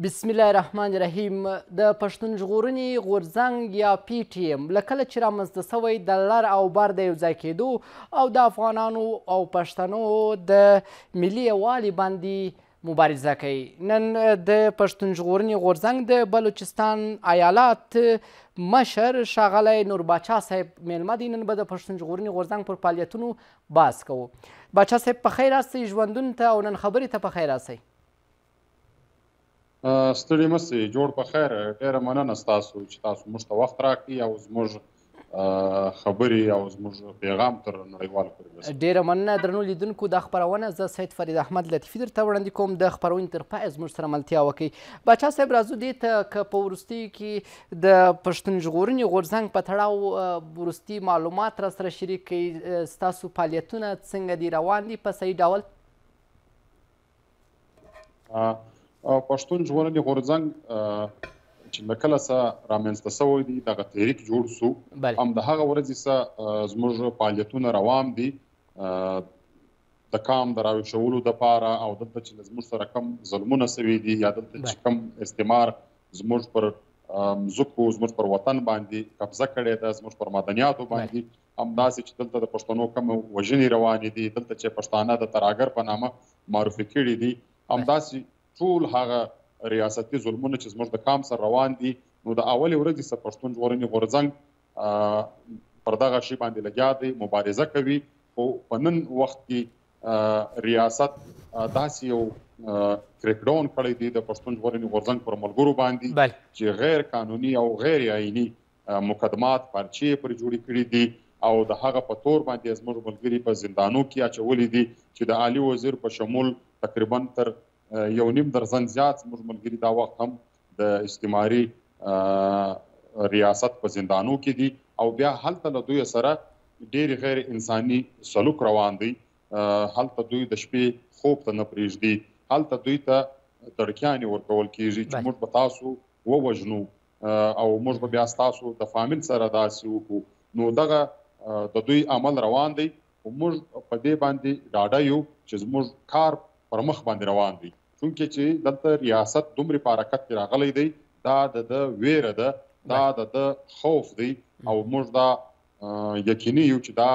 بسم الله الرحمن الرحیم. د پښتون ژغورنې غورځنګ یا پی ټی ایم له کله چې رامنځته شوی د لر او بر د یوځای کېدو او د افغانانو او پښتنو د ملي یووالي باندې مبارزه کوي. نن د پښتون ژغورنې غورځنګ د بلوچستان ایالات مشر ښاغلی نور باچا صاحب میلمه دی. نن به د پښتون ژغورنې غورځنګ پر فعالیتونو بحث کوو. باچا صاحب په خیر راستئ ژوندون ته او نن خبرې ته په خیر راستئ. ستړي مسئ، جوړ په خیر. ډېره مننه ستاسو چې تاسو موږ ته وخت راکړئ او زموږ خبرې او زموږ پیغام تر نړیوالو پورې ورسوي. ډېره مننه درنو لیدونکو. دا خپرونه زه سید فرید احمد لطیفي درته وړاندې کوم. د خپرونې تر پایه زموږ سره ملتیا وکړئ. باچا صاحب راځو دې ته که په وروستیو کې د پښتون ژغورنې غورځنګ په تړاو وروستي معلومات را سره شریک کړئ. ستاسو فعالیتونه څنګه دي، روان دي په صحیح ډول؟ پښتون ژغورنې غورځنګ چې له کله څه رامنځته شوی دی، دغه تحریک جوړ سو، هم د هغه ورځې څه زموږ فعالیتونه روان دي د کام د راویښولو دپاره، او دلته چې زموږ سره کم ظلمونه سوي دي یا دلته چې کم استعمار زموږ پر مځکو زموږ پر وطن باندې قبضه کړې ده، زموږ پر مدنیاتو باندې، همداسې چې دلته د پښتنو کم وژنې روانې دي، دلته چې پښتانه د ترهګر په نامه معرفي کړي دي، همداسې ټول هغه ریاستي ظلمونه چې زموږ د کام سره روان دي، نو د اولې ورځې څخه پښتون ژغورنې غورځنګ پر دغه شي باندې لګیا دی، مبارزه کوي. خو په نن وخت کې ریاست داسې یو کریکډاون کړی دی د پښتون ژغورنې غورځنګ پر ملګرو باندې چې غیر قانوني او غیر آئیني مقدمات پارچې پرې جوړې کړي دي، او د هغه په تور باندې زموږ ملګري په زندانو کې اچولي دي، چې د عالي وزیر په شمول تقریبا تر 1.5 درجن زیات زموږ ملګري دا وخت هم د استعماري ریاست په زندانو کې دي، او بیا هلته له دوی سره ډېرې غیر انساني سلوک روان دی. هلته دوی د شپې خوب ته نه پرېږدي، هلته دوی ته تړکیانې ورکول کېږي چې موږ به تاسو ووژنو او موږ به بیا ستاسو د فامیل سره داسې وکړو. نو دغه د دوی عمل روان دی، خو موږ په دې باندې ډاډه یو چې زموږ کار پر مخ باندې روان دی، چونکې چې دلته ریاست دومره په حرکت کې راغلی دی، دا د ویره ده، دا د خوف دی، او موږ دا یقیني یو چې دا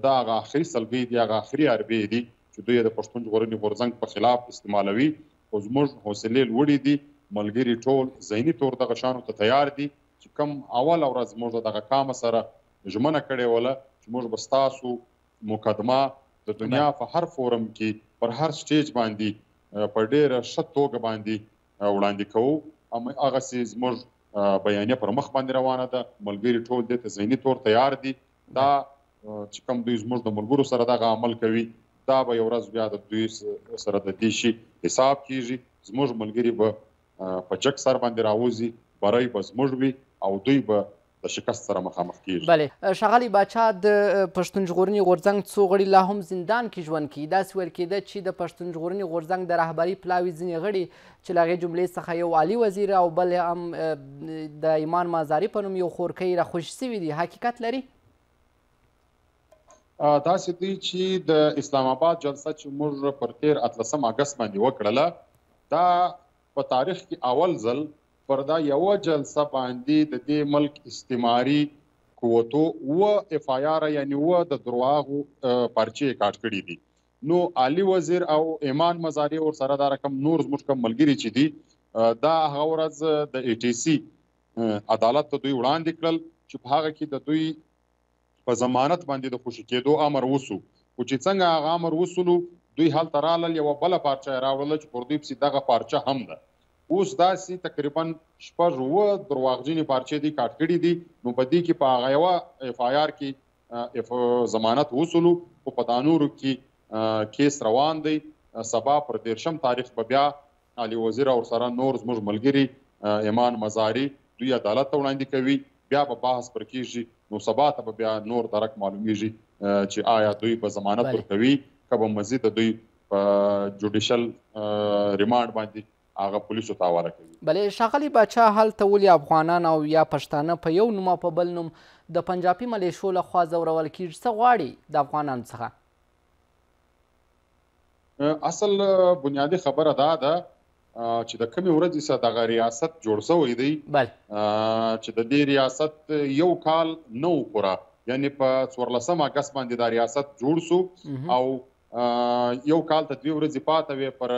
د هغه آخري سلګۍ دي، هغه آخري حربې دي چې دوی د پښتون ژغورنې غورځنګ په خلاف استعمالوي. خو زموږ حوصلې لوړې دي، ملګري ټول ذهني طور دغه شانو ته تیار دي چې کوم اول ورځ موږ دغه کامه سره ژمنه کړې وله چې موږ به ستاسو مقدمه د دنیا په هر فورم کې پر هر سټیج باندې په ډېره ښه توګه باندې وړاندې کوو. هغسې زموږ بیانیه پر مخ باندې روانه ده، ملګري ټول دې ته ذهني طور تیار دي. دا چې کوم دوی زموږ د ملګرو سره دغه عمل کوي، دا به یو ورځ بیا د دوی سره د دې شي حساب کیږي. زموږ ملګري به په جګ سر باندې راوځي، بری به زموږ وي او دوی به د شکست سره مخامخ کیږي. بلې ښاغلی باچا، د پښتون ژغورنې غورځنګ څو غړي لا هم زندان کې ژوند کوي. داسې ویل کېده چې د پښتون ژغورنې غورځنګ د رهبري پلاوي ځینې غړي چې له هغې جملې څخه یو عالي وزیر او بل هم د ایمان مازاري په نوم یو خورکۍ راخوش سوي دي، حقیقت لري؟ داسې دی چې د اسلام آباد جلسه چې موږ پر 13 اګست باندې وکړله، دا په تاریخ کې اول ځل پر دا یوه جلسه باندې د دې ملک استعماري قوتو اف آی آر یعنې د درواغو پارچې کاټ کړي دي. نو عالي وزیر او ایمان مزاري ورسره دا رقم نور زموږ کوم ملګري چې دي، دا هغه ورځ د ای ټي سي عدالت ته دوی وړاندې کړل چې په هغه کې د دوی په ضمانت باندې د خوشي کېدو امر وسو. خو چې څنګه هغه امر وسولو، دوی هلته رالل، یوه بله پارچه یې راوړله چې پر دوی پسې دغه پارچه هم ده. اوس داسې تقریبا 6 درواغجنې پارچې دي کاټ کړي دي. نو په دې کې په هغه یوه اف آی آر کې ضمانت وسولو، خو په دا نورو کې کیس روان دی. سبا پر 13 تاریخ به بیا علي وزیر او سره نور زموږ ملګري ایمان مزاري دوی عدالت ته وړاندې کوي، بیا به بحث پر کېږي. نو سبا ته به بیا نور درک معلومیږي چې آیا دوی به ضمانت ورکوي که به مزید دوی په جوډیشل ریمانډ باندې هغه پولیسو ته حواله کوي. بلې ښاغلي باچا، هلته ولې افغانان او یا پښتانه په یو نوم او په بل نوم د پنجابي ملیشو لخوا ځورول کېږي؟ څه غواړي د افغانانو څخه؟ اصل بنیادی خبره دا ده چې د کومې ورځې څخه دغه ریاست جوړ شوی دی چې د دې ریاست یو کال نه و پوره، یعنې په 14 اګست باندې دا ریاست جوړ شو او یو کال ته 2 ورځې پاته وې پر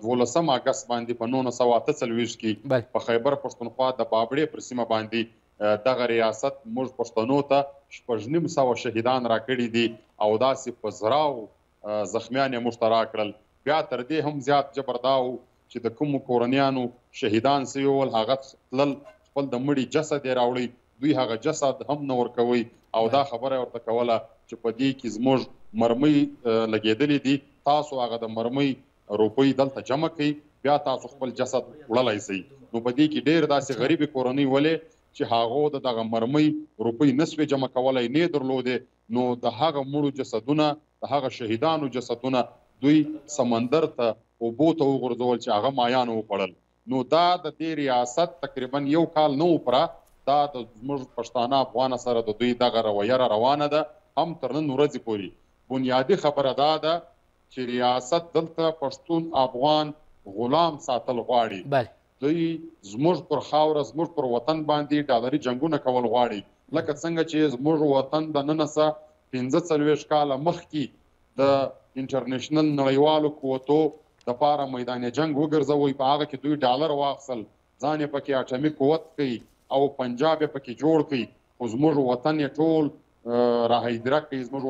12 اګست باندې په 1948 کې په خیبر پښتونخوا د بابړې پر سیمه باندې دغه ریاست موږ پښتنو ته 950 شهیدان راکړي دي او داسې په زراو زخمیان یې موږ ته راکړل. بیا تر دې هم زیات جبر دا و چې د کومو کورنیانو شهیدان سوي ول هغه تلل خپل د مړي جسد یې راوړی، دوی هغه جسد هم نه ورکوي او دا خبره ورته کوله چې په دې کې زموږ مرمۍ لګېدلې دي، تاسو هغه د مرمۍ روپۍ دلته جمع کړئ بیا تاسو خپل جسد وړلی شئ. نو په دې کې ډېر داسې غریبې کورنۍ ولې چې هغو د دغه مرمۍ روپۍ نه سوې جمع کولی نه یې درلودې، نو د هغه مړو جسدونه د هغه شهیدانو جسدونه دوی سمندر ته اوبو ته وغورځول چې هغه مایانو وخوړل. نو دا د دې ریاست تقریبا یو کال نه و پوره، دا د زموږ پښتانه افغانه سره د دوی دغه رویه روانه ده هم تر نن ورځې پورې. بنیادي خبره دا ده چې ریاست دلته پښتون افغان غلام ساتل غواړي، دوی زموږ پر خاوره زموږ پر وطن باندې ډالري جنګونه کول غواړي، لکه څنګه چې زموږ وطن د نن څخه 45 کاله مخکې د انټرنیشنل نړیوالو قوتو دپاره میدان جنګ وګرځوئ، په هغه کې دوی ډالر واخیستل، ځان یې پکې اټمي قوت کوي او پنجاب یې پکې جوړ کړي، خو زموږ وطن یې ټول راهیدره کوي، زموږ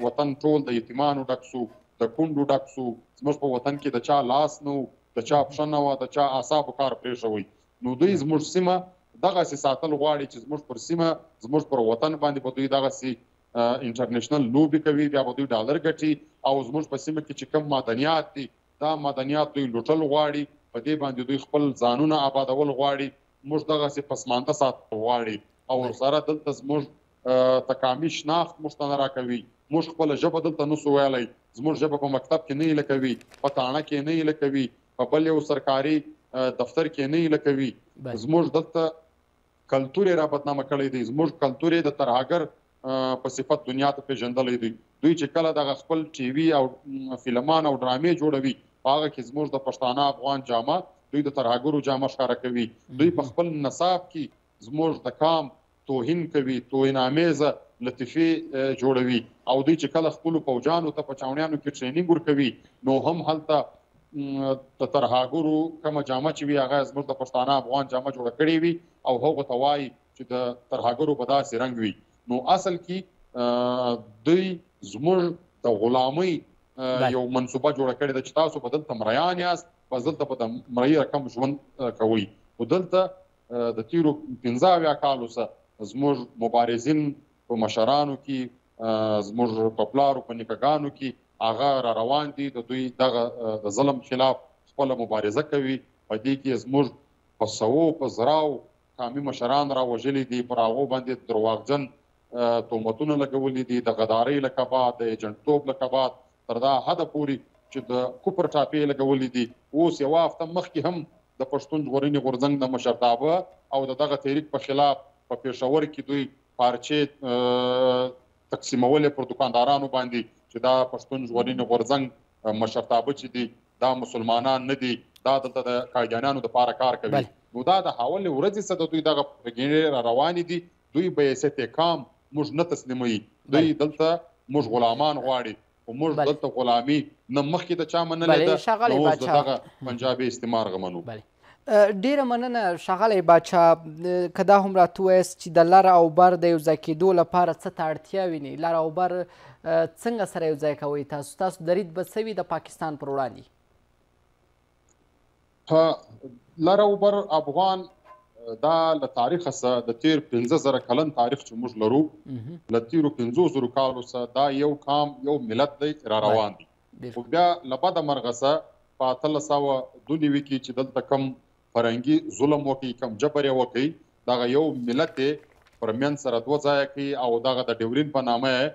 وطن ټول د یتیمانو ډک سو، د کونډو ډک سو، زموږ په وطن کې د چا لاس نه و، د چا پښه نه وه، د چا اعصابو کار پرېښوی. نو دوی زموږ سیمه دغسې ساتل غواړي چې زموږ پر سیمه زموږ پر وطن باندې به دوی دغسې انټرنیشنل لوبې کوي، بیا به دوی ډالر ګټي او زموږ په سیمه کې چې کوم معدنیات دي دا معدنیات دوی لوټل غواړي، په دې باندې دوی خپل ځانونه آبادول غواړي، موږ دغسې پسمانده ساتل غواړي او ورسره دلته زموږ تکامي شناخت موږ ته نه راکوي، موږ خپله ژبه دلته نسو ویلی، زموږ ژبه په مکتب کې نه یې لکوي، په تاڼه کې نه یې لکوي، په بل یو سرکاري دفتر کې نه یې لکوي، زموږ دلته کلتور یې را بدنامه کړی دی، زموږ کلتور یې د ترهګر په صفت دنیا ته پېژندلی دی. دوی چې کله دغه خپل ټي وي او فلمان او ډرامې جوړوي په هغه کې زموږ د پښتانه افغان جامه دوی د ترهګرو جامه ښکاره کوي، دوی په خپل نصاب کې زموږ د قام توهین کوي، توهین امیزه لطیفې جوړوي او دوی چې کله خپلو پوجانو ته په چاونیانو کې ټرینینګ ورکوي نو هم هلته د ترهګرو کومه جامه چې وي هغه زموږ د پښتانه افغان جامه جوړه کړې وي او هغو ته وایي چې د ترهګرو به داسې رنګ وي. نو اصل کې دوی زموږ د غلامۍ یو منصوبه جوړه کړې ده چې تاسو به دلته مریان یاست، بس دلته به د مرۍ رقم ژوند کوئ. خو دلته د تیرو 15 کالو څخه زموږ مبارزین په مشرانو کې، زموږ په پلارو په نیکهګانو کې هغه را روان دي، د دوی دغه د ظلم خلاف خپله مبارزه کوي. په دې کې زموږ په سوو په زراو قامي مشران را وژلي دي، پر هغو باندې درواغجن تهمتونه لګولي دي، د غدارۍ لقبات، د ایجنټتوب لقبات، تر دا حده پورې چې د کفر ټاپې لګولي دي. اوس یوه هفته مخکې هم د پښتون ژغورنې غورځنګ د مشرتابه او د دغه تحریک په خلاف په پېښور کې دوی پارچې تقسیمولې پر دوکاندارانو باندې چې دا پښتون ژغورنې غورځنګ مشرتابه چې دي دا مسلمانان نه دي، دا دلته د قایدانانو دپاره کار کوي. نو دا د حولې ورځې څخه د دوی دغه پروپاګنډې را روانې دي، دوی به حیثیت کام موږ نه تسلیموي، دوی دلته موږ غلامان غواړي، خو موږ دلته غلامي نه مخکې د چا منلې ده نه اوس د دغه پنجابي استعمار غمنو. ډیره مننه ښاغلی باچا، که دا هم راته ووایاست چې د لر او بر د یو ځای کېدو لپاره څه ته اړتیا ویني؟ لر او بر څنګه سره یو ځای کوئ تاسو؟ ستاسو درید به څه وي د پاکستان پر وړاندې؟ لر او بر افغان دا له تاریخه څخه د تیر 15,000 کلن تاریخ چې موږ لرو، له تیرو 50,000 کالو څخه دا یو قام یو ملت دی را روان دي. خو بیا له بده مرغه څخه په 1892 کې چې دلته کم فرهنګي ظلم وکړي، کم جبر یې وکړي، دغه یو ملت یې پر منځ سره دوه ځایه کړي او دغه د ډیورین په نامه یې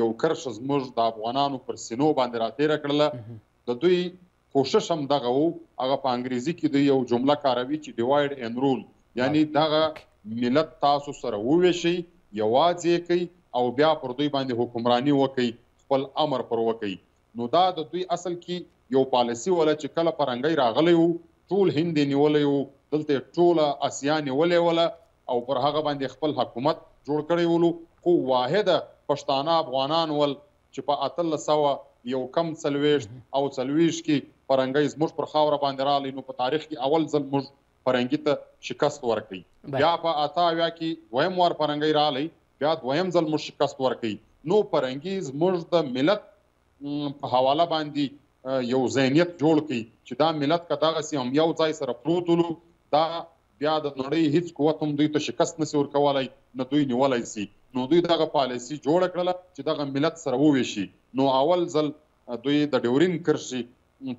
یو کرښ زموږ د افغانانو پر سینو باندې راتېره کړله. د دوی کوشش هم دغه و، هغه په انګریزي کې دوی یو جمله کاروي چې ډیوایډ اینډ رول، یعنی دغه ملت تاسو سره وویشئ، یوازې یې کوئ او بیا پر دوی باندې حکمراني وکئ، خپل امر پر وکئ. نو دا د دوی اصل کې یو پالیسي وله چې کله فرهنګۍ راغلی و ټول هند یې نیولی و، دلته یې ټوله اسیا نیولې وله او پر هغه باندې خپل حکومت جوړ کړی ولو. خو واحده پښتانه افغانان ول چې په 1840 او 40 کې فرنګۍ زموږ پر خاوره باندې راغلی، نو په تاریخ کې اول ځل موږ فرنګي ته شکست ورکړي. بیا په 88 کې دویم وار فرنګۍ راغلی، بیا دویم ځل موږ شکست ورکړي. نو فرنګي زموږ د ملت په حواله باندې یو ذهنیت جوړ کړي چې دا ملت که دغسې هم یو ځای سره پروت ولو، دا بیا د نړۍ هیڅ قوت هم دوی ته شکست نسي ورکولی، نه دوی نیولی سي. نو دوی دغه پالیسي جوړه کړله چې دغه ملت سره وویشي. نو اول ځل دوی د ډیورین کرښې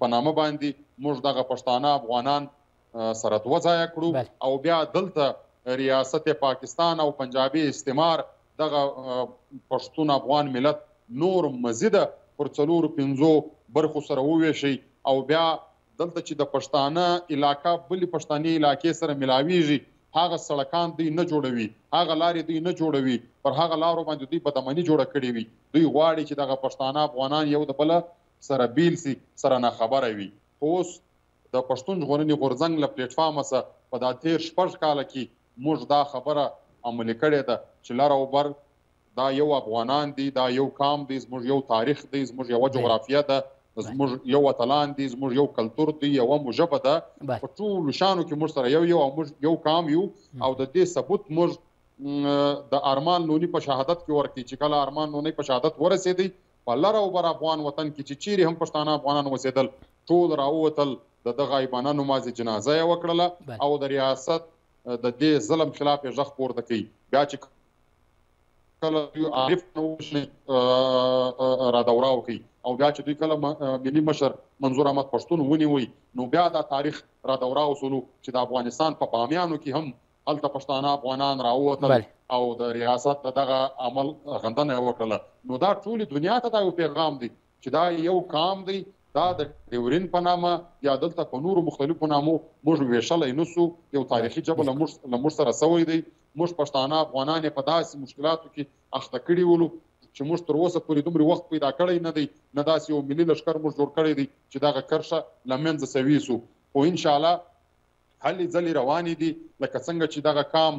په نامه باندې موږ دغه پښتانه افغانان سره دوه ځایه کړو، او بیا دلته ریاست پاکستان او پنجابي استعمار دغه پښتون افغان ملت نور مزیده پر 4-5 برخو سره وویشي، او بیا دلته چې د پښتانه علاقه بلې پښتاني علاقې سره ملاویږي، هغه سړکان دوی نه جوړوي، هغه لارې دوی نه جوړوي، پر هغه لارو باندې دوی بدامني جوړه کړې وي. دوی غواړي چې دغه پښتانه افغانان یو د بله سره بیل سي، سره ناخبره وي. خو اوس د پښتون ژغورنې غورځنګ له پلیټفارمه څخه په دا تیر 6 کاله کې موږ دا خبره عملي کړې ده چې لر او بر دا یو افغانان دي، دا یو قام دی، زموږ یو تاریخ دی، زموږ یوه جغرافیه ده، زموږ یو اتلان دي، زموږ یو کلتور دی، یوه مو ژبه ده. په ټولو شانو کې موږ سره یو او موږ یو قام یو. او د دې ثبوت موږ د ارمان لوني په شهادت کې ورکړي چې کله ارمان لوني په شهادت ورسېدی په لر او بر افغان وطن کې چې چیرې هم پښتانه افغانان اوسېدل، ټول راووتل، د غایبانه نماز جنازه یې وکړله او د ریاست د دې ظلم خلاف یې غږ پورته کوي. بیا چې کله عارف رادوراو کوي او بیا چې دوی کله ملي مشر منظور احمد پښتون ونیوي، نو بیا دا تاریخ رادوراو سولو چې د افغانستان په بامیانو کې هم هلته پښتانه افغانان راووتل او د ریاست دغه عمل غندنه یې وکړله. نو دا ټولې دنیا ته دا یو پیغام دی چې دا یو قام دی، دا د ډیورین په نامه یا دلته په نورو مختلفو نامو موږ ویشلی نسو. یو تاریخي جبه له موږ سره سوی دی. موږ پښتانه افغانان یې په داسې مشکلاتو کې اخته کړي ولو چې موږ تر اوسه پورې دومره وخت پیدا کړی نه دی، نه داسې یو ملي لښکر موږ جوړ کړی دی چې دغه کرښه له منځه سوي سو. خو انشاءالله هلې ځلې روانې دي، لکه څنګه چې دغه قام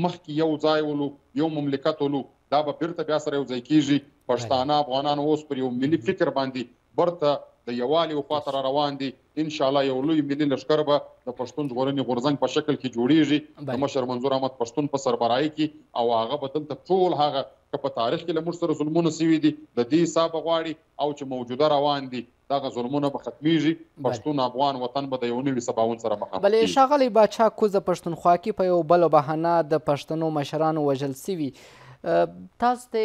مخکې یو ځای ولو، یو مملکت ولو، دا به بیرته بیا سره یو ځای کیږي. پښتانه افغانان اوس پر یو ملي فکر باندې برته د یووالي خواته را روان دي. انشاءالله یو لوی ملي لښکر به د پښتون ژغورنې غورځنګ په شکل کې جوړیږي د مشر منظور احمد پښتون په سربراهۍ کې، او هغه به دلته ټول هغه که په تاریخ کې له موږ سره ظلمونه سوي دي د دې حساب غواړي او چې موجوده روان دي دغه ظلمونه به ختمیږي. پښتون افغان وطن به د یو نوي سباوون سره مخامخ کیږي. بلې ښاغلی باچا کوزه پښتونخوا کې په یو بله بهانه د پښتنو مشرانو وژل سوي، تاسو ته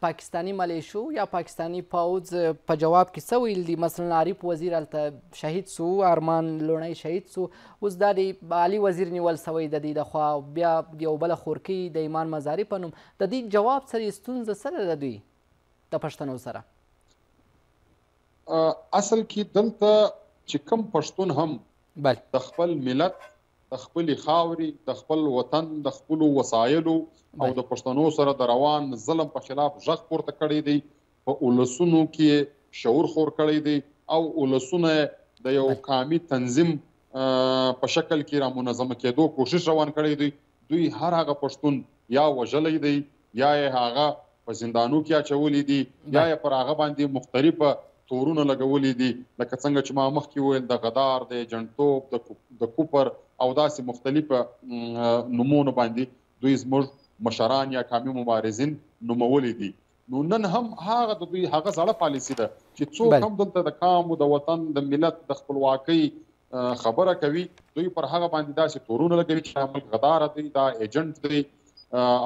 پاکستانی ملیشو یا پاکستانی پوځ په جواب کې څه ویل دي؟ مثلا عارف وزیر هلته شهید سو، ارمان لوڼی شهید سو، اوس دا د علي وزیر نیول سوی د دې دخوا، بیا یو بله خورکۍ د ایمان مزاري په نوم. د دې جواب سره ستونزه څه ده دوی د پښتنو سره؟ اصل کې دلته چې کوم پښتون هم د خپل ملت، د خپلې خاورې، د خپل وطن، د خپلو وسایلو او د پښتنو سره د روان ظلم په خلاف غږ پورته کړی دی، په اولسونو کې شعور خور کړی دی او اولسونه د یو قامي تنظیم په شکل کې را منظمه کېدو کوشش روان کړی دی. دوی هر هغه پښتون یا وژلی دی، یا یې هغه په زندانو کې اچولی دي، یا یې پر هغه باندې مختلفه تورونه لګولي دي، لکه څنګه چې ما مخکې ویل د غدار، د ایجنټوب، د کوپر او داسې مختلفه نومونو باندې دوی زموږ مشران یا قامي مبارزین نومولی دي. نو نن هم هغه د دوی هغه زړه پالیسي ده چې څوک هم دلته د قام او د وطن د ملت د خپلواکۍ خبره کوي، دوی پر هغه باندې داسې تورونه لګوي چې عمل غدار دی، دا ایجنټ دی،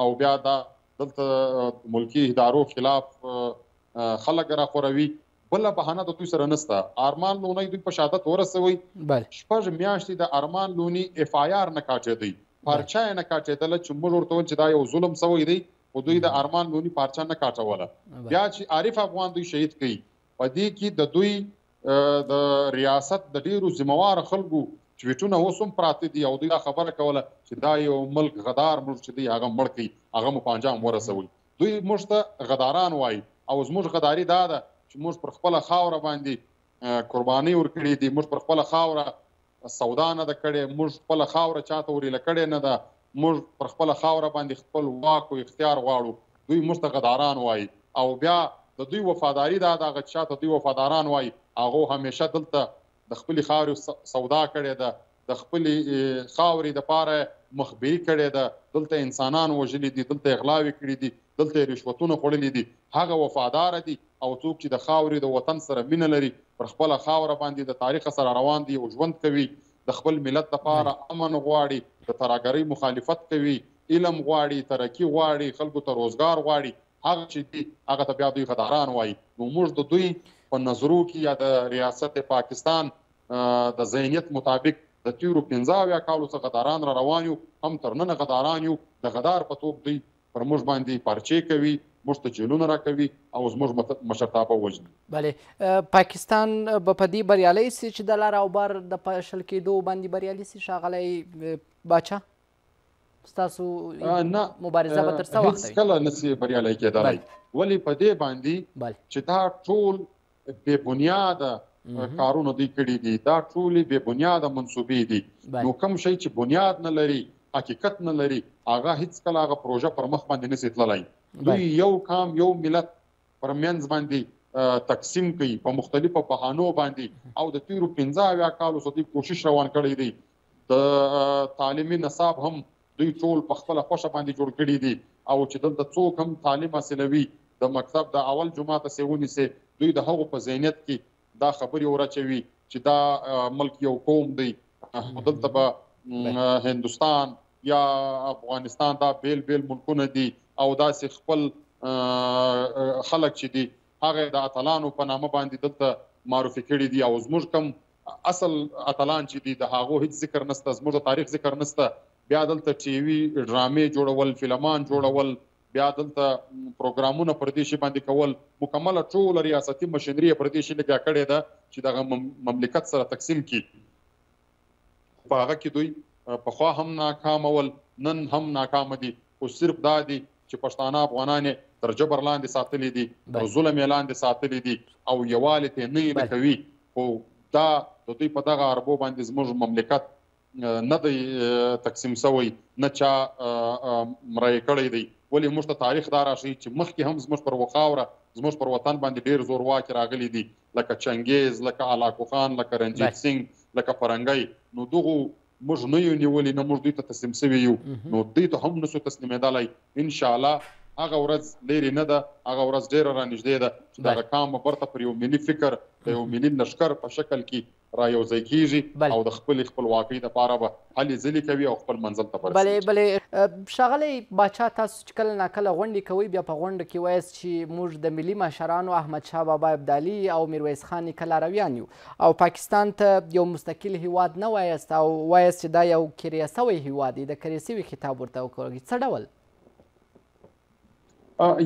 او بیا دا دلته ملکي ادارو خلاف خلک راخوروي. بله بهانه د دوی سره نسته. ارمان لونی دوی په شهادت ورسوي، 6 میاشتې د ارمان لونی FIR نه کاټېدی، پارچه یې نه کاټېدله چې موږ ورته ویل چې دا یو ظلم سوی دی، خو دوی د ارمان لونی پارچه نه کاټوله. بیا چې عارف افغان دوی شهید کوي، په دې کې د دوی د ریاست د ډیرو ذمهواره خلکو چویټونه اوس هم پراته دي او دوی دا خبره کوله چې دا یو ملک غدار موږ چې دی هغه مړ کړي، هغه مو په انجام ورسوي. دوی موږ ته غداران وایي او زموږ غداري دا ده چې موږ پر خپله خاوره باندې قربانۍ ورکړې دي، موږ پر خپله خاوره سودا نه ده کړې، موږ خپله خاوره چاته ورېله کړې نه ده، موږ پر خپله خاوره باندې خپل واک او اختیار غواړو. دوی موږ ته غداران وایي او بیا د دوی وفاداري دا د هغه چاته دوی وفاداران وایي هغو همیشه دلته د خپلې خاورې سودا کړې ده، د خپلې خاورې دپاره مخبري کړې ده، دلته انسانان وژلي دي، دلته اغلاوې کړي دي، دلته رشوتونه خوړلي دي. هغه وفاداره دي او څوک چې د خاورې د وطن سره مینه لري، پر خپله خاوره باندې د تاریخ سره روان دي او ژوند کوي، د خپل ملت دپاره امن غواړي، د ترهګرۍ مخالفت کوي، علم غواړي، ترقي غواړي، خلکو ته روزګار غواړي، هغه چې دي هغه ته بیا دوی غداران وایي. نو موږ د دوی په نظرو کې یا د ریاست پاکستان د ذهنیت مطابق د تیرو 15 کالو څخه غداران را روان یو، هم تر ننه غداران یو. د غدار په توګه دوی پر موږ باندې پارچې کوي، موږ ته جیلونه راکوي او زموږ مشرتابه وژني. بلې پاکستان به په دې بریالی سي چې د لر او بر د پاشل کېدو باندې بریالی سي ښاغلی باچا؟ ستاسو مبارزه به تر څه وخته وي؟ هېڅکله نسي بریالی کېدلی. ولې په دې باندې چې دا ټول بې بنیاده کارونه دوی کړي دي، دا ټولې بې بنیاده منصوبې دي. نو کوم شی چې بنیاد نه لري، حقیقت نه لري، هغه هېڅکله هغه پروژه پر مخ باندې نسي تللی. دوی یو قام یو ملت پر منځ باندې تقسیم کوي په مختلفو بهانو باندې او د تیرو 15 کالو څخه دوی کوشش روان کړی دی. د تعلیمي نصاب هم دوی ټول په خپله خوښه باندې جوړ کړي دي او چې دلته څوک هم تعلیم حاصلوي د مکتب د اول جماعت څخه ونیسي، دوی د هغو په ذهنیت کې دا خبرې ورچوي چې دا ملک یو قوم دی، دلته به هندوستان یا افغانستان دا بیل بیل ملکونه دي او داسې خپل خلک چې دي هغه د اتلانو په نامه باندې دلته معرفي کړي دي او زموږ کوم اصل اتلان چې دي د هغو هیڅ ذکر نشته، زموږ د تاریخ ذکر نشته. بیا دلته ټي وي ډرامې جوړول، فلمان جوړول، بیا دلته پروګرامونه پر دې شي باندې کول، مکمله ټوله ریاستي مشینري پر دې شي لګیا کړې ده چې دغه مملکت سره تقسیم کړي. په هغه کې دوی پخوا هم ناکامه ول، نن هم ناکامه دي، خو صرف دا دي چې پښتانه افغانان یې تر جبر لاندې ساتلي دي، تر ظلم یې لاندې ساتلي دي او یووالي ته نه یې کوي. خو دا د دوی په دغه اربو باندې زموږ مملکت نه دی تقسیم شوی، نه چا مرایې کړی دی. ولې موږ ته تاریخ دا راشي چې مخکې هم زموږ پر خاوره، زموږ پر وطن باندې ډېر زورواکي راغلي دي، لکه چنګیز، لکه علاقو خان، لکه رنجیت سنګ، لکه فرنګی. نو دغو موږ نه یو نیولي، نه موږ دوی ته تسلیم شوي یو، نو دوی ته هم نسو تسلیمېدلی. انشاءالله هغه ورځ لرې نه ده، هغه ورځ ډېره رانږدې ده چې دغه قام به برته پر یو ملي فکر، د یو ملي لښکر په شکل کې را یوځای کیږي او د خپلې خپلواکۍ دپاره به هلې ځلې کوي او خپل منزل ته برسېږي. بلې ښاغلی باچا، تاسو چې کله ناکله غونډې کوئ، بیا په غونډه کې وایاست چې موږ د ملي مشرانو احمدشاه بابا ابدالي او میرویس خان نیکه لارویان یو او پاکستان ته یو مستقل هیواد نه وایاست او وایاست چې دا یو کرې سوی هیواد دی، د کرې سوي خطاب ورته وکړئ. څه ډول؟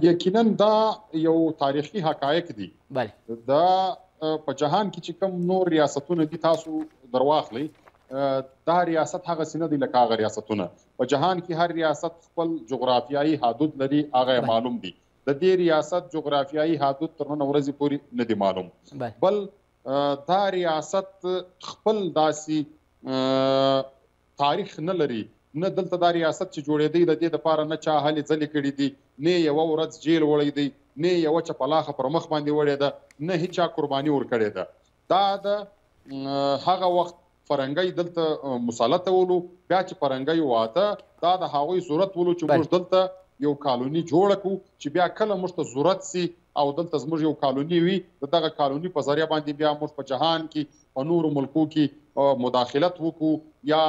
یقینا دا یو تاریخي حقایق دي. دا په جهان کې چې کوم نور ریاستونه دي تاسو درواخلئ، دا ریاست هغسې نه دی لکه هغه ریاستونه. په جهان کې هر ریاست خپل جغرافیایي حدود لري، هغه معلوم دي. د دې ریاست جغرافیایي حدود تر نن ورځې پورې نه دي معلوم. بل دا ریاست خپل داسې تاریخ نه لري، نه دلته دا ریاست چې جوړېدی د دې دپاره نه چا هلې ځلې کړي دي، نه یوه ورځ جیل وړی دی، نه یوه چپلاخه پر مخ باندې وړې ده، نه هیچا قرباني ورکړې ده. دا د هغه وخت فرنګۍ دلته مسلطه ولو، بیا چې فرنګۍ واته دا د هغوی ضرورت ولو چې موږ دلته یو کالوني جوړه کړو چې بیا کله موږ ته ضرورت سي او دلته زموږ یو کالوني وي، د دغه کالوني په ذریعه باندې بیا موږ په جهان کې په نورو ملکو کې مداخلت وکړو، یا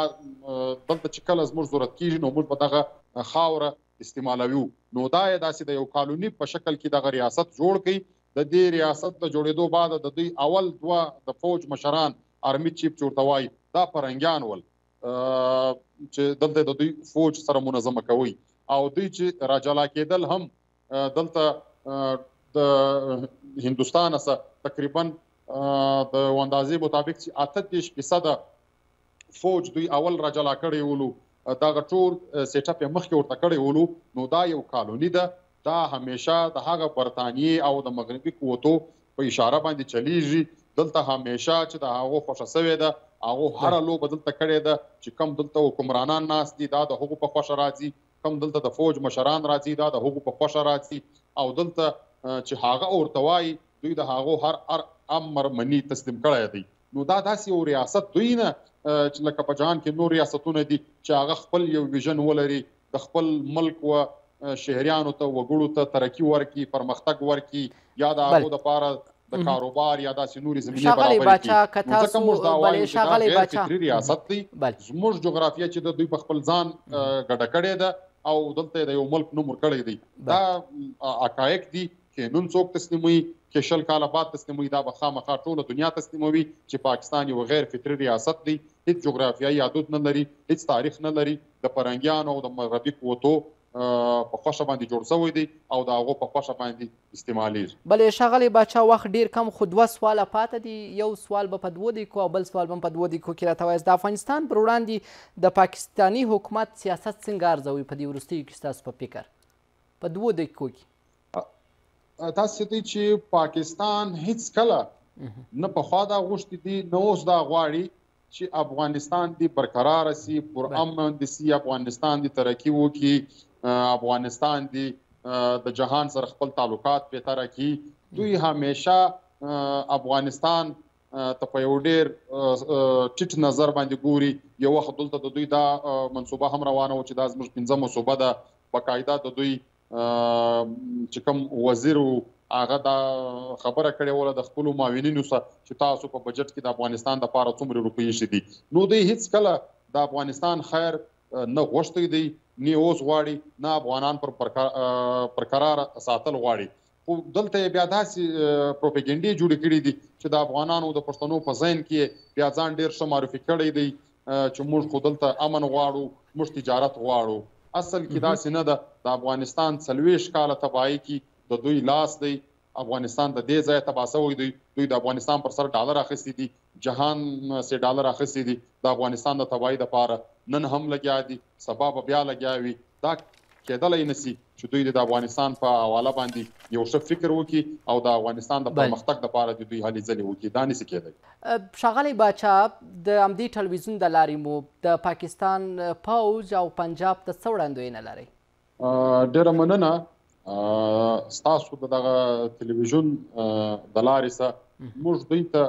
دلته چې کله زموږ ضرورت کېږي نو موږ په دغه خاوره استعمالوي. نو دا یې داسې د یو کالوني په شکل کې دغه ریاست جوړ کړي. د دې ریاست د جوړېدو بعد د دوی اول دوه د فوج مشران، آرمي چیف چې ورته وایي، دا فرنګیان ول چې دلته د دوی فوج سره منظمه کوي او دوی چې راجلا کېدل هم دلته د هندوستان څخه تقریبا د اندازې مطابق چې 38% فوج دوی اول راجلا کړی ولو، دغه ټول سیټ اپ یې مخکې ورته کړی ولو. نو دا یو کالوني ده، دا همیشه د هغه برطانیې او د مغربي قوتو په اشاره باندې چلیږي دلته همیشه چې د هغو خوښه سوې ده، هغو هره لوبه دلته کړې ده چې کم دلته حکمرانان ناست دي دا د هغو په خوښه راځي، کم دلته د فوج مشران راځي دا د هغو په خوښه راځي، او دلته چې هغه ورته وایي دوی د هغو هر امر مني تسلیم کړی دی. نو دا داسې یو ریاست دوی نه چې لکه په جهان کې نور ریاستونه دي چې هغه خپل یو ویژن ولري، د خپل ملک و شهریانو ته وګړو ته ترقي ورکړي، پرمختګ ورکړي، یا د هغو دپاره د کاروبار یا داسې نورې زمینې برابرې کړي. نو ځکه موږ دا وایو چې دا غیر فطري ریاست دی. زموږ جغرافیه چې د دوی په خپل ځان ګډه کړې ده او دلته د یو ملک نوم ورکړی دی، دا حقایق دي چې نن څوک تسلیموي، چې 20 کاله بعد تسلیموي، دا به خامخا ټوله دنیا تسلیموي چې پاکستان یو غیر فطري ریاست دی، هیڅ جغرافیایي حدود نه لري، هیڅ تاریخ نه لري، د فرنګیانو او د مغربي قوتو په خوښه باندې جوړ شوی دی او د هغو په خوښه باندې استعمالیږي. بلې ښاغلی باچا وخت ډېر کم، خو 2 سواله پاته دي. یو سوال به په 2 دقیقو او بل سوال به په 2 دقیقو کې راته وایاست. د افغانستان پر وړاندې د پاکستاني حکومت سیاست څنګه ارزوي په دې وروستیو کې ستاسو په فکر په 2 دقیقو کې؟ تاسو دی چې پاکستان هیڅ کله نه پخوا دا غوښتي دي نه اوس دا غواړي چې افغانستان دی برقرار سي، پر امن دي سي، افغانستان دی ترقي وکړي، افغانستان دی د جهان سره خپل تعلقات بهتره کړي. دوی همیشه افغانستان ته په یو ډېر ټیټ نظر باندې ګوري. یو وخت دلته د دوی دا منصوبه هم روانه و چې دا زموږ 5مه صوبه ده، باقاعده د دوی چې کوم وزیر هغه دا خبره کړې وله د خپلو معاونینو سره چې تاسو په بجټ کې د افغانستان دپاره څومره روپۍ شي دي. نو دوی هیڅ کله د افغانستان خیر نه غوښتی دی، نه اوس غواړي، نه افغانان پر قرار ساتل غواړي. خو دلته یې بیا داسې پروپیګنډې جوړې کړي دي چې د افغانانو د پښتنو په ذهن کې بیا ځان ډېر ښه معرفي کړی دی چې موږ خو دلته امن غواړو، موږ تجارت غواړو. اصل کې داسې نه ده. د افغانستان 40 کاله تباهي کې د دوی لاس دی. افغانستان د دې ځای تباه شوی دی. دوی د افغانستان پر سر ډالر اخیستی دي، جهان سه ډالر اخیستی دي د افغانستان د تباهي دپاره. نن هم لګیا دي، سبا به بیا لګیا وي. دا کېدلی نشي چې دوی د افغانستان په حواله باندې یو ښه فکر وکړي او د افغانستان د پرمختګ دپاره د دوی هلې ځلې وکړي. دا نشي کېدی. ښاغلی باچا، د همدې ټلویزیون د لارې مو د پاکستان پوځ او پنجاب ته څه وړاندوینه لرئ؟ ډېره مننه. ستاسو د دغه تلویزیون د لارې څخه موږ دوی ته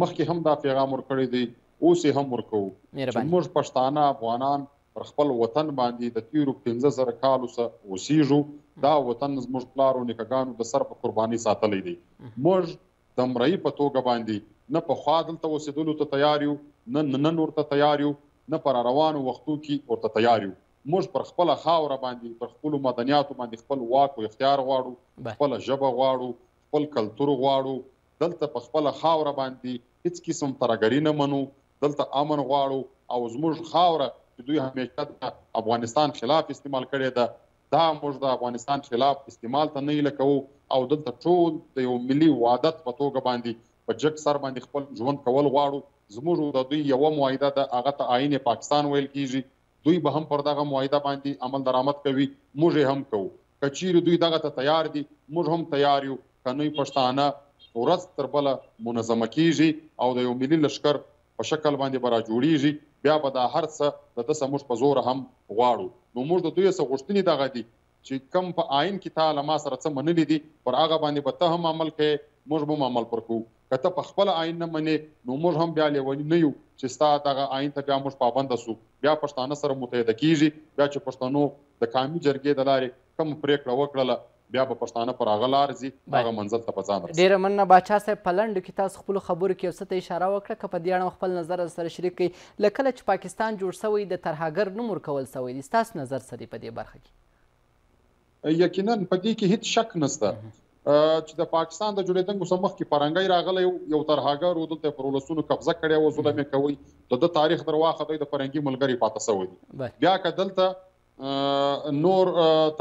مخکې هم دا پیغام ورکړی دی، اوس یې هم ورکوو چې موږ پښتانه افغانان پر خپل وطن باندې د تیرو 15,000 کالو څخه اوسیږو. دا وطن زموږ پلارو نیکهګانو د سر په قرباني ساتلی دی. موږ د مرئي په توګه باندې نه پخوا دلته اوسېدلو ته تیار یو، نه نن ورته تیار یو، نه پر روانو وختو کې ورته تیار یو. موږ پر خپله خاوره باندې، پر خپلو مدنیاتو باندې خپل واک او اختیار غواړو، خپله ژبه غواړو، خپل کلتور غواړو. دلته په خپله خاوره باندې هیڅ قسم ترهګري نه منو، دلته امن غواړو. او زموږ خاوره چې دوی همیشه د افغانستان خلاف استعمال کړې ده، دا موږ د افغانستان خلاف استعمال ته نه هیله کوو او دلته ټول د یو ملي وحدت په توګه باندې په جګ سر باندې خپل ژوند کول غواړو. زموږ د دوی یوه معاهده ده، هغه ته آیین پاکستان ویل کیږي. دوی به هم پر دغه معاهده باندې عمل درآمد کوي، موږ یې هم کوو. که چیرې دوی دغه ته تیار دي، موږ هم تیار یو. که نوی پښتانه ورځ تر بله منظمه کیږي او د یو ملي لښکر په شکل باندې به را جوړیږي، بیا به دا هر څه د ده څه موږ په زوره هم غواړو. نو موږ د دوی څه غوښتنې دغه دي چې کوم په آیین کې تا له ما سره څه منلي دي، پر هغه باندې به ته هم عمل کوې، موږ به هم عمل پر کوو. که ته په خپله آیین نه منې، نو موږ هم بیا لیوني نه یو چې ستا دغه آیین ته بیا موږ پابنده سو. بیا پښتانه سره متحده کیږي. بیا چې پښتنو د قومي جرګې د لارې کوم پرېکړه وکړله، بیا به پښتانه پر هغه لار ځي، هغه منزل ته به ځان رسوي. ډېره مننه باچا صاحب. په لنډو کې تاسو خپلو خبرو کې یو څه ته اشاره وکړه، که په دې اړه خپل نظر سره شریک کړئ. له کله چې پاکستان جوړ شوی د ترهګر نوم ورکول شوی دی، ستاسو نظر څه دی په دې برخه کې؟ یقینا په دې کې هیڅ شک نشته چې د پاکستان د جوړېدنګو څخه مخکې فرنګی راغلی یو ترهګر و، دلته پر ولسونو قبضه کړې وه، ظلم یې کوی. د ده تاریخ در واخه دی د فرنګي ملګري پاته شوی دی. بیا که دلته نور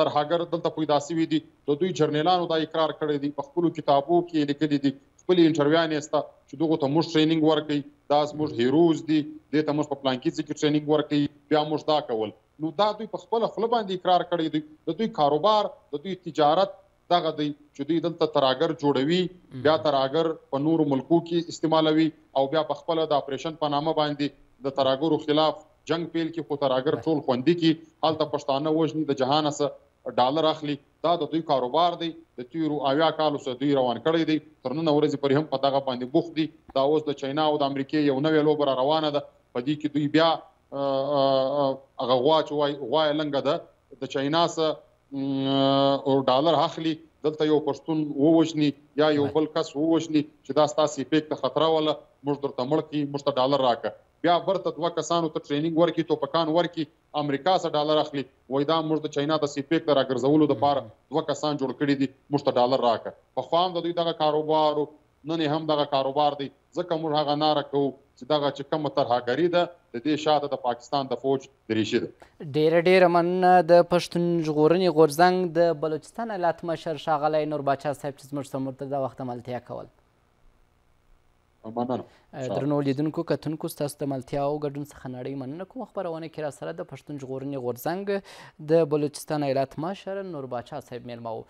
ترهګر دلته پیدا شوي دي، د دوی جرنیلانو دا اقرار کړی دی، په خپلو کتابو کې لیکلي دي، خپلې انټرویوانې شته چې دغو ته موږ ټریننګ ورکوي، دا زموږ هیروز دي، دې ته موږ په پلانکي ځای کې ټریننګ ورکوي، بیا موږ دا کول. نو دا دوی په خپله خوله باندې اقرار کړی دی. د دوی کاروبار، د دوی تجارت دغه دی چې دوی دلته تراګر جوړوي بیا تراګر په نورو ملکو کې استعمالوي او بیا په خپله د اپریشن په نامه باندې د تراګرو خلاف جنگ پیل کې خو تراګر ټول خوندي کې هلته پښتانه وژني د جهانه څه ډالر اخلي دا د دوی کاروبار دی د تیرو 80 کالو څخه دوی روان کړی دی تر نن ورځې پورې هم په دغه باندې بوخت دي دا اوس د چاینا او د امریکې یو نوې لوبه را روانه ده په دې کې دوی بیا هغه غوا چې وایي غوا یې لنګه ده د چاینا څخه ډالر اخلي دلته یو پښتون ووژني یا یو بل کس ووژني چې دا ستاسې پیک ته خطره وله موږ درته مړ کړي موږ ته ډالر راکړه بیا برته 2 کسانو ته ټریننګ ورکړي توپکان ورکړي امریکا څخه ډالر اخلي وایي دا موږ د چاینا د سیپیک ته راګرځولو دپاره 2 کسان جوړ کړي دي موږ ته ډالر راکړه پخوا هم د دوی دغه کاروبار نن هم دغه کاروبار دی ځکه موږ هغه ناره کوو چې دغه چې کومه ترهګري ده د دې شاته د پاکستان د فوج دریشي ده ډیره مننه د پښتون ژغورنې غورځنګ د بلوچستان ایالت مشر ښاغلی نور باچا صاحب چې زموږ سره تر دا وخته ملتیا کول درنو لیدونکو کتونکو ستاسو د ملتیا او ګډون څخه نړۍ مننه کوم خپرونه کې راسره د پښتون ژغورنې غورځنګ د بلوچستان ایالت مشر نور باچا صاحب میلمه و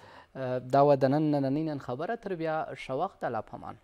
دا وه د نننۍ خبره تر بیا ښه وخت الله پامان